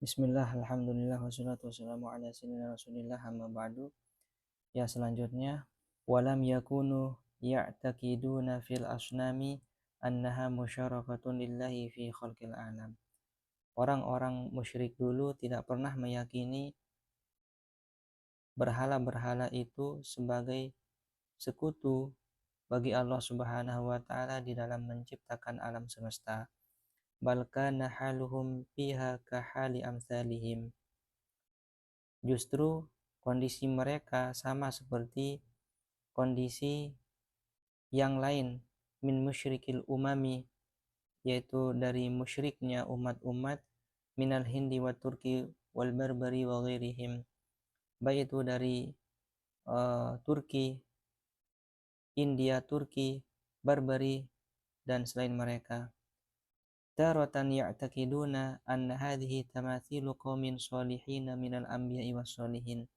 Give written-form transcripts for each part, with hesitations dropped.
Bismillah, alhamdulillah, wassalatu wassalamu ala sayyidina rasulillah, amma ba'du. Ya, selanjutnya, walam yakunu ya'taqiduna fil asnami annaha musyarakatun lillahi fi khalqil alam. Orang-orang musyrik dulu tidak pernah meyakini berhala-berhala itu sebagai sekutu bagi Allah Subhanahu wa taala di dalam menciptakan alam semesta. Bal kana haluhum fiha kahali amsalihim. Justru kondisi mereka sama seperti kondisi yang lain min musyrikil umami, yaitu dari musyriknya umat-umat minal hindi wa turki wal barbari wa ghairihim, baik itu dari Turki, India, Turki, Barbari dan selain mereka. Taratan ya'taqiduna anna hadhihi tamathilu qaumin sholihin minal anbiya'i was sholihin.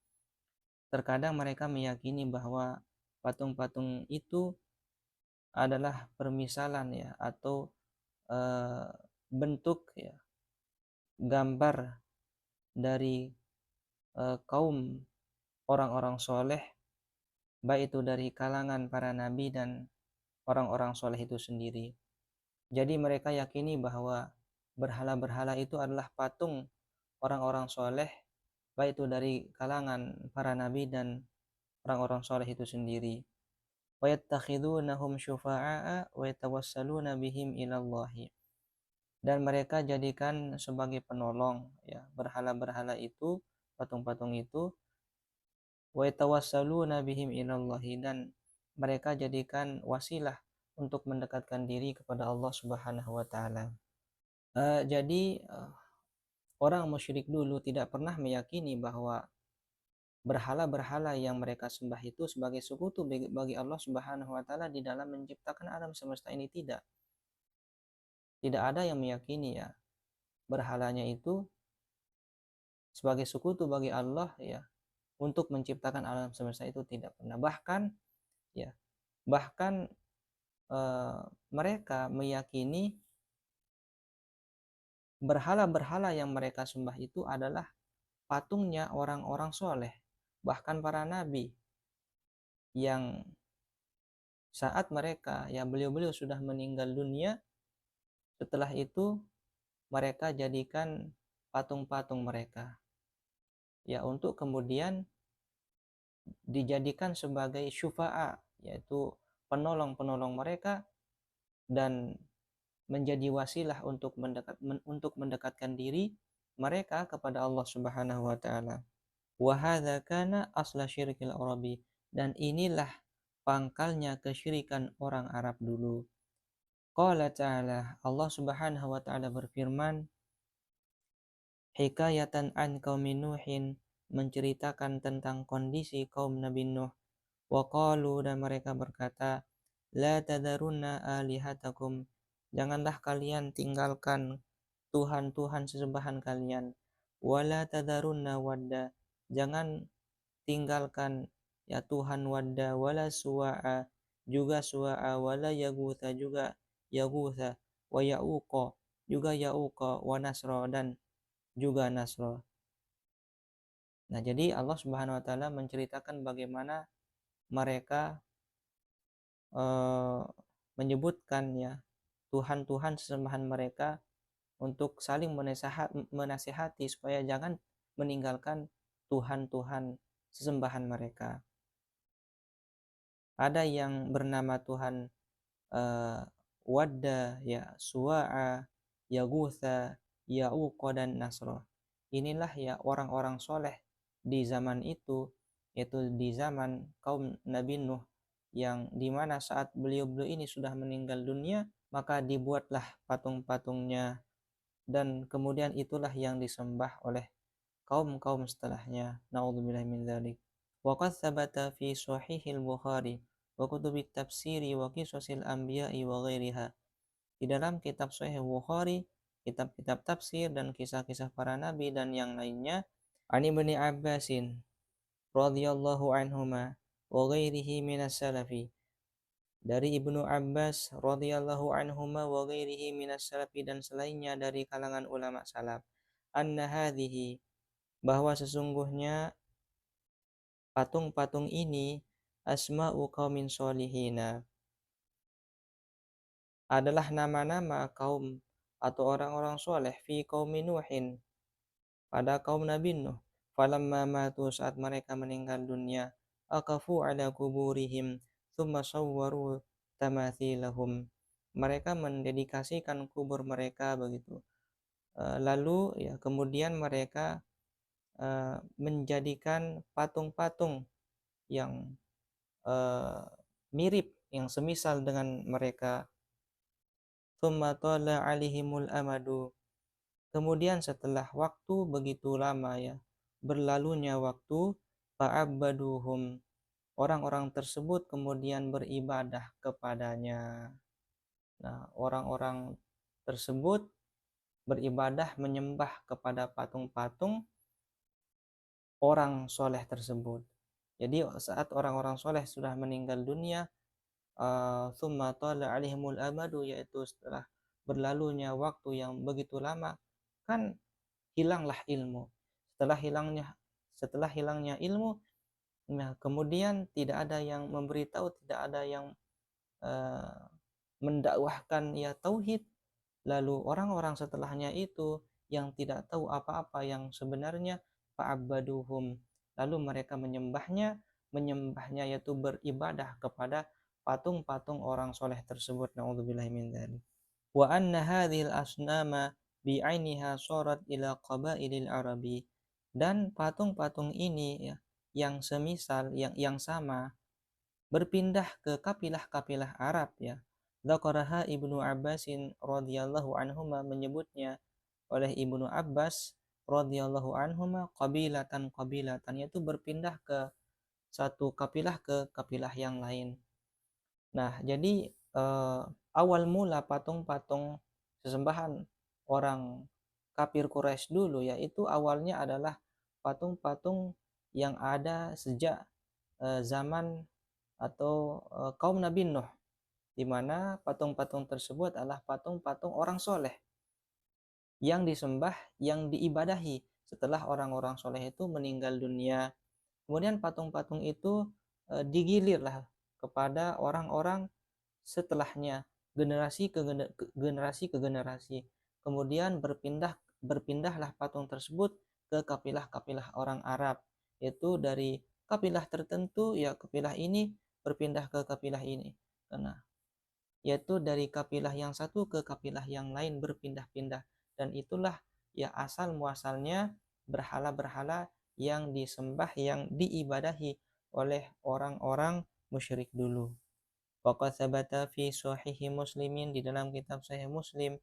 Terkadang mereka meyakini bahwa patung-patung itu adalah permisalan ya, atau bentuk ya, gambar dari kaum orang-orang soleh, baik itu dari kalangan para nabi dan orang-orang soleh itu sendiri. Jadi mereka yakini bahwa berhala-berhala itu adalah patung orang-orang soleh, baik itu dari kalangan para nabi dan orang-orang soleh itu sendiri. Wa yattakhidunahum syufa'a wa yatawassaluna bihim ilallahi. Dan mereka jadikan sebagai penolong ya berhala-berhala itu, patung-patung itu, wa yatawassaluna bihim ilallahi, dan mereka jadikan wasilah untuk mendekatkan diri kepada Allah Subhanahu wa taala. Jadi orang musyrik dulu tidak pernah meyakini bahwa berhala-berhala yang mereka sembah itu sebagai sekutu bagi Allah Subhanahu wa taala di dalam menciptakan alam semesta ini. Tidak ada yang meyakini ya berhalanya itu sebagai sekutu bagi Allah ya untuk menciptakan alam semesta itu, tidak pernah. Bahkan mereka meyakini berhala-berhala yang mereka sembah itu adalah patungnya orang-orang soleh, bahkan para nabi, yang saat mereka ya beliau-beliau sudah meninggal dunia, setelah itu mereka jadikan patung-patung mereka ya untuk kemudian dijadikan sebagai syufa'a, yaitu penolong-penolong mereka, dan menjadi wasilah untuk mendekatkan diri mereka kepada Allah Subhanahu wa taala. Wa hadza kana asla syirkil arabi, dan inilah pangkalnya kesyirikan orang Arab dulu. Qala ta'ala, Allah Subhanahu wa taala berfirman, hikayatan an qaumin Nuhin, menceritakan tentang kondisi kaum Nabi Nuh. Wa qalu, dan mereka berkata, la tadarunna alihatakum, janganlah kalian tinggalkan Tuhan-Tuhan sesembahan kalian. Wala tadarunna wadda, jangan tinggalkan ya Tuhan wadda, wala suwa'a, juga suwa'a, wala yagutha, juga yagutha, wa ya'uqa, juga ya'uqa, wa nasra, dan juga nasra. Nah, jadi Allah Subhanahu wa taala menceritakan bagaimana mereka menyebutkan ya Tuhan-Tuhan sesembahan mereka untuk saling menasihati supaya jangan meninggalkan Tuhan-Tuhan sesembahan mereka. Ada yang bernama Tuhan Wadda, ya Suwa'a, Yagutha, Ya'uqa, dan Nasra. Inilah ya orang-orang soleh di zaman itu, yaitu di zaman kaum Nabi Nuh, yang dimana saat beliau-beliau ini sudah meninggal dunia, maka dibuatlah patung-patungnya, dan kemudian itulah yang disembah oleh kaum-kaum setelahnya. Na'udzubillahi min dzalik. Wa qad thabata fi sahihil Bukhari wa kutubit tafsiri wa qisasil anbiya'i wa ghairiha. Di dalam kitab Sahih Bukhari, kitab-kitab tafsir, dan kisah-kisah para nabi dan yang lainnya, Ani bin Abbasin radhiyallahu anhuma wa ghairihi minas salafi, dari Ibnu Abbas radhiyallahu anhuma wa ghairihi minas salafi, dan selainnya dari kalangan ulama salaf, anna hadhihi, bahwa sesungguhnya patung-patung ini asma'u qaumin solihina, adalah nama-nama kaum atau orang-orang soleh fi qaumi Nuhin, pada kaum Nabi Nuh. Falamma matu, saat mereka meninggal dunia, aqafu ala kuburihim thumma sawwaru tamathilahum, mereka mendedikasikan kubur mereka begitu. Lalu ya kemudian mereka menjadikan patung-patung yang uh, mirip, yang semisal dengan mereka. Thumma tala alihimul amadu, kemudian setelah waktu begitu lama ya, berlalunya waktu, fa'abbaduhum, orang-orang tersebut kemudian beribadah kepadanya. Nah, orang-orang tersebut beribadah menyembah kepada patung-patung orang soleh tersebut. Jadi saat orang-orang soleh sudah meninggal dunia, thumma tala alaihimul amadu, yaitu setelah berlalunya waktu yang begitu lama, kan hilanglah ilmu. Setelah hilangnya ilmu, nah kemudian tidak ada yang memberitahu, tidak ada yang uh, mendakwahkan ya tauhid. Lalu orang-orang setelahnya itu yang tidak tahu apa-apa yang sebenarnya, fa'abbaduhum, lalu mereka menyembahnya yaitu beribadah kepada patung-patung orang soleh tersebut. Na'udzubillahi min dzalik. Wa anna hadhil asnama bi'ainiha sorat ila qabailil arabi, dan patung-patung ini ya, yang semisal, yang sama, berpindah ke kapilah-kapilah Arab ya. Dzakaraha Ibnu Abbasin radhiyallahu anhuma, menyebutnya oleh Ibnu Abbas radhiyallahu anhuma, qabilatan, yaitu berpindah ke satu kapilah ke kapilah yang lain. Nah, jadi awal mula patung-patung sesembahan orang kafir Quraisy dulu, yaitu awalnya adalah patung-patung yang ada sejak zaman atau kaum Nabi Nuh, di mana patung-patung tersebut adalah patung-patung orang soleh yang disembah, yang diibadahi setelah orang-orang soleh itu meninggal dunia. Kemudian patung-patung itu digilirlah kepada orang-orang setelahnya, generasi ke generasi. Kemudian berpindahlah patung tersebut ke kapilah-kapilah orang Arab, yaitu dari kapilah tertentu ya kapilah ini berpindah ke kapilah ini. Karena yaitu dari kapilah yang satu ke kapilah yang lain berpindah-pindah, dan itulah ya asal muasalnya berhala-berhala yang disembah, yang diibadahi oleh orang-orang musyrik dulu. Waqad sabata fi sahihi Muslimin, di dalam kitab Sahih Muslim,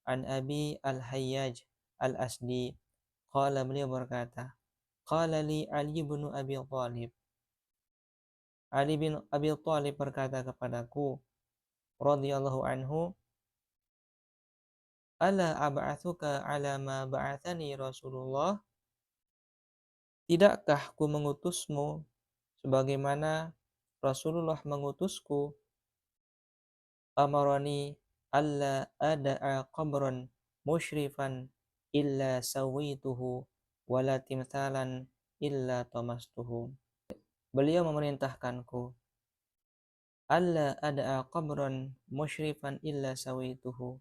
an Abi Al-Hayyaj Al-Asdi, qala, beliau berkata, qala li Ali bin Abi Thalib, Ali bin Abi Thalib berkata kepadaku radhiyallahu anhu, ala ab'atsuka ala ma ba'athani Rasulullah, tidakkah ku mengutusmu sebagaimana Rasulullah mengutusku, amarani alla ada'a qabran musyrifan illa sawaituhu wala timthalan illa tamastuhu. Beliau memerintahkanku, alla ada'a qabran musyrifan illa sawaituhu,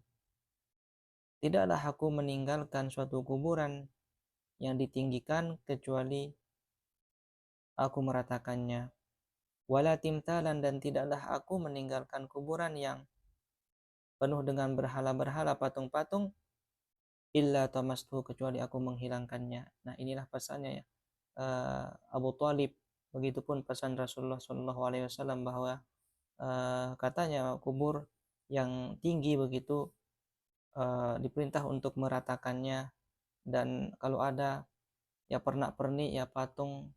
tidaklah aku meninggalkan suatu kuburan yang ditinggikan kecuali aku meratakannya. Wala timtalan, dan tidaklah aku meninggalkan kuburan yang penuh dengan berhala-berhala, patung-patung, illa tamastu, kecuali aku menghilangkannya. Nah, inilah pesannya ya, Abu Thalib. Begitupun pesan Rasulullah SAW bahwa katanya kubur yang tinggi begitu diperintah untuk meratakannya, dan kalau ada ya pernak-pernik ya patung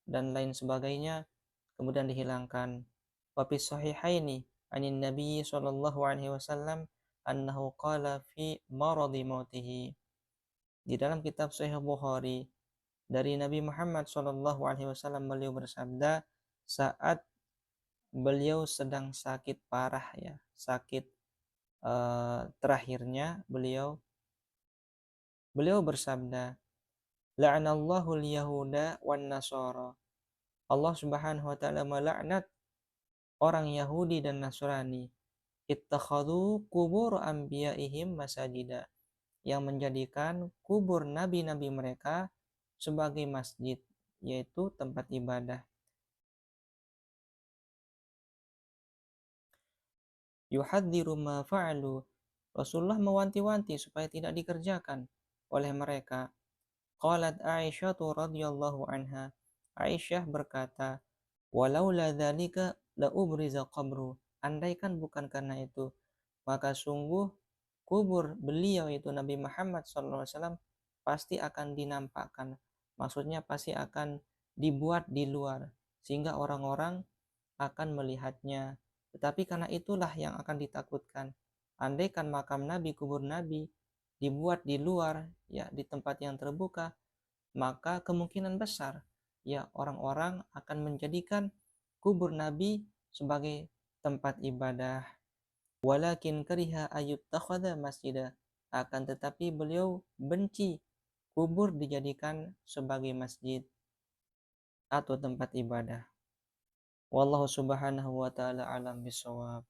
dan lain sebagainya kemudian dihilangkan. Wa fi sahihaini anin Nabi sallallahu alaihi wasallam annahu qala fi maradi mautihi, di dalam kitab Sahih Bukhari dari Nabi Muhammad sallallahu alaihi wasallam, beliau bersabda saat beliau sedang sakit parah ya, sakit terakhirnya beliau, Beliau bersabda, la'anallahu al-yahuda wan nasara. Allah Subhanahu wa taala melaknat orang Yahudi dan Nasrani. Ittakhadhu kubur anbiya'ihim masajida, yang menjadikan kubur nabi-nabi mereka sebagai masjid, yaitu tempat ibadah. Yuhadziru ma fa'alu. Rasulullah mewanti-wanti supaya tidak dikerjakan oleh mereka. Qalat Aisyah radhiyallahu anha. Aisyah berkata, walaula dzalika la ubriza qabru. Andaikan bukan karena itu, maka sungguh kubur beliau itu Nabi Muhammad SAW pasti akan dinampakkan. Maksudnya pasti akan dibuat di luar sehingga orang-orang akan melihatnya. Tetapi karena itulah yang akan ditakutkan. Andaikan makam Nabi, kubur Nabi dibuat di luar, ya di tempat yang terbuka, maka kemungkinan besar ya orang-orang akan menjadikan kubur Nabi sebagai tempat ibadah. Walakin kariha ayyuttakhadha masjidah. Akan tetapi beliau benci kubur dijadikan sebagai masjid atau tempat ibadah. Wallahu subhanahu wa ta'ala alam bisawab.